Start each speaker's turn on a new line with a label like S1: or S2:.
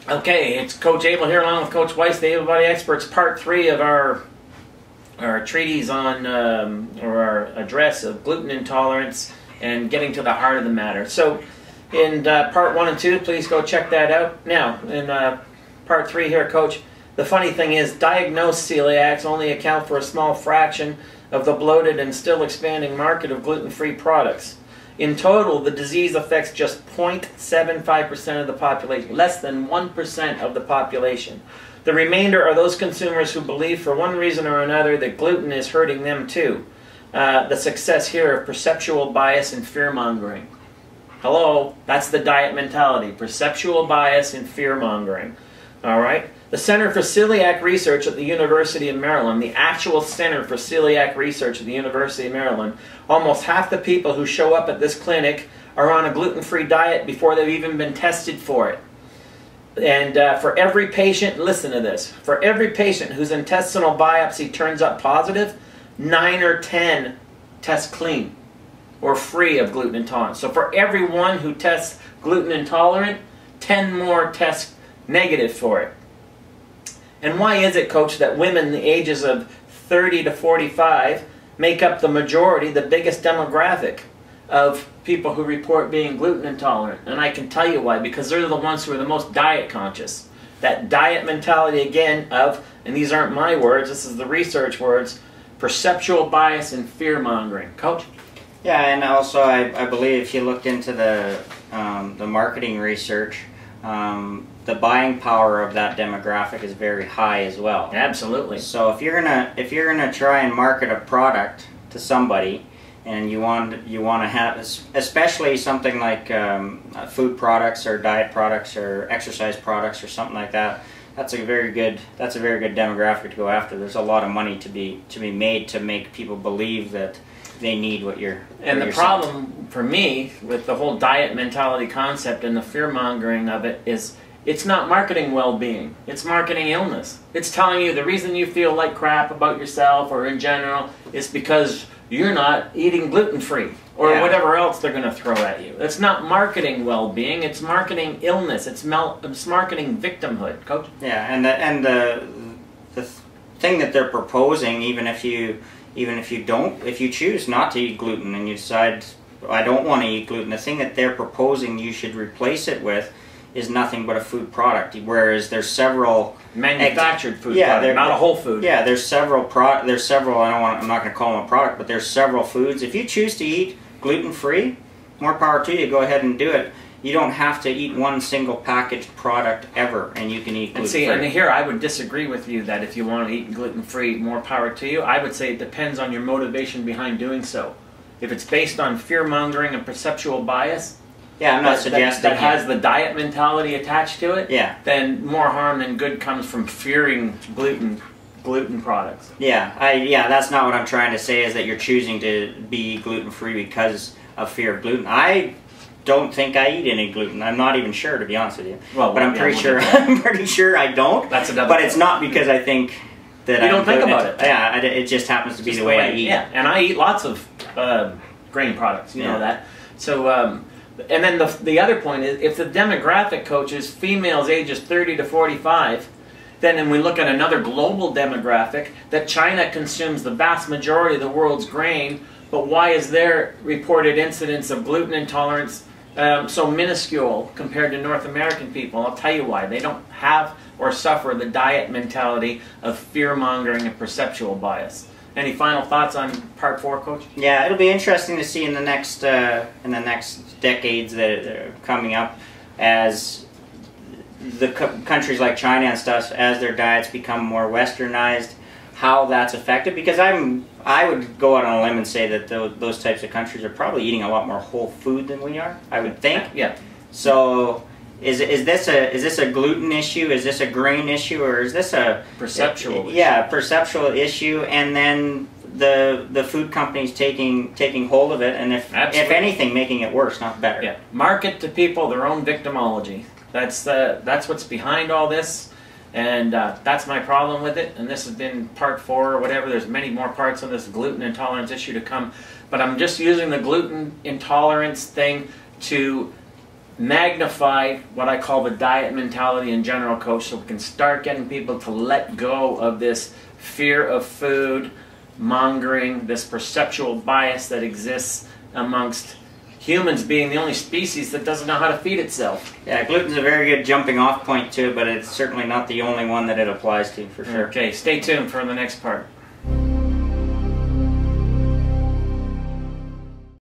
S1: Okay, it's Coach Abel here along with Coach Weiss, the Able Body Experts, part 3 of our treatise on, or our address of gluten intolerance and getting to the heart of the matter. So in part 1 and 2, please go check that out. Now, in part 3 here, Coach, the funny thing is diagnosed celiacs only account for a small fraction of the bloated and still expanding market of gluten-free products. In total, the disease affects just 0.75% of the population, less than 1% of the population. The remainder are those consumers who believe for one reason or another that gluten is hurting them too. The success here of perceptual bias and fear-mongering. Hello, that's the diet mentality, perceptual bias and fear-mongering. All right? The Center for Celiac Research at the University of Maryland, the actual Center for Celiac Research at the University of Maryland, almost half the people who show up at this clinic are on a gluten-free diet before they've even been tested for it. And for every patient, listen to this, for every patient whose intestinal biopsy turns up positive, 9 or 10 test clean or free of gluten intolerance. So for every one who tests gluten intolerant, 10 more test negative for it. And why is it, Coach, that women the ages of 30 to 45 make up the majority, the biggest demographic of people who report being gluten intolerant? And I can tell you why, because they're the ones who are the most diet conscious. That diet mentality again of, and these aren't my words, this is the research words, perceptual bias and fear-mongering. Coach?
S2: Yeah, and also I believe if you looked into the marketing research, the buying power of that demographic is very high as well.
S1: Absolutely.
S2: So if you're gonna try and market a product to somebody, and you want to have, especially something like food products or diet products or exercise products or something like that, that's a very good demographic to go after. There's a lot of money to be made to make people believe that they need what you're.
S1: And the problem for me with the whole diet mentality concept and the fear-mongering of it is it's not marketing well-being. It's marketing illness. It's telling you the reason you feel like crap about yourself or in general is because you're not eating gluten-free or whatever else they're going to throw at you. It's not marketing well-being. It's marketing illness. It's marketing victimhood, Coach.
S2: Yeah, and the thing that they're proposing, even if you choose not to eat gluten and you decide, I don't want to eat gluten, the thing that they're proposing you should replace it with is nothing but a food product. Whereas there's several
S1: manufactured food product, not a whole food.
S2: Yeah, there's several. I'm not going to call them a product, but there's several foods. If you choose to eat gluten-free, more power to you. Go ahead and do it. You don't have to eat one single packaged product ever, and you can eat gluten-free.
S1: And see, and here I would disagree with you that if you want to eat gluten-free, more power to you. I would say it depends on your motivation behind doing so. If it's based on fear-mongering and perceptual bias,
S2: yeah, I'm not suggesting
S1: that has the diet mentality attached to it,
S2: yeah,
S1: then more harm than good comes from fearing gluten products.
S2: Yeah, that's not what I'm trying to say, is that you're choosing to be gluten-free because of fear of gluten. I don't think I eat any gluten. I'm not even sure, to be honest with you. Well, but I'm pretty sure I don't.
S1: That's another.
S2: But it's not because I think that
S1: you don't think about it.
S2: Yeah, it just happens to be the way I eat.
S1: Yeah, and I eat lots of grain products. You know that. So, and then the other point is, if the demographic, Coach, is females ages 30 to 45. Then we look at another global demographic, that China consumes the vast majority of the world's grain, but why is their reported incidence of gluten intolerance so minuscule compared to North American people? I'll tell you why. They don't have or suffer the diet mentality of fear-mongering and perceptual bias. Any final thoughts on part 4, Coach?
S2: Yeah, it'll be interesting to see in the next decades that are coming up, as the countries like China and stuff, as their diets become more westernized, how that's affected. Because I would go out on a limb and say that those types of countries are probably eating a lot more whole food than we are, I would think.
S1: Yeah.
S2: So is this a gluten issue? Is this a grain issue? Or is this a
S1: perceptual issue?
S2: Yeah, perceptual issue, and then the food companies taking hold of it, and if anything, making it worse, not better.
S1: Yeah. Market to people their own victimology. That's what's behind all this, and that's my problem with it. And this has been part 4 or whatever. There's many more parts on this gluten intolerance issue to come, but I'm just using the gluten intolerance thing to magnify what I call the diet mentality in general, Coach, so we can start getting people to let go of this fear of food mongering, this perceptual bias that exists amongst humans, being the only species that doesn't know how to feed itself.
S2: Yeah, gluten's a very good jumping off point too, but it's certainly not the only one that it applies to, for sure.
S1: Okay, stay tuned for the next part.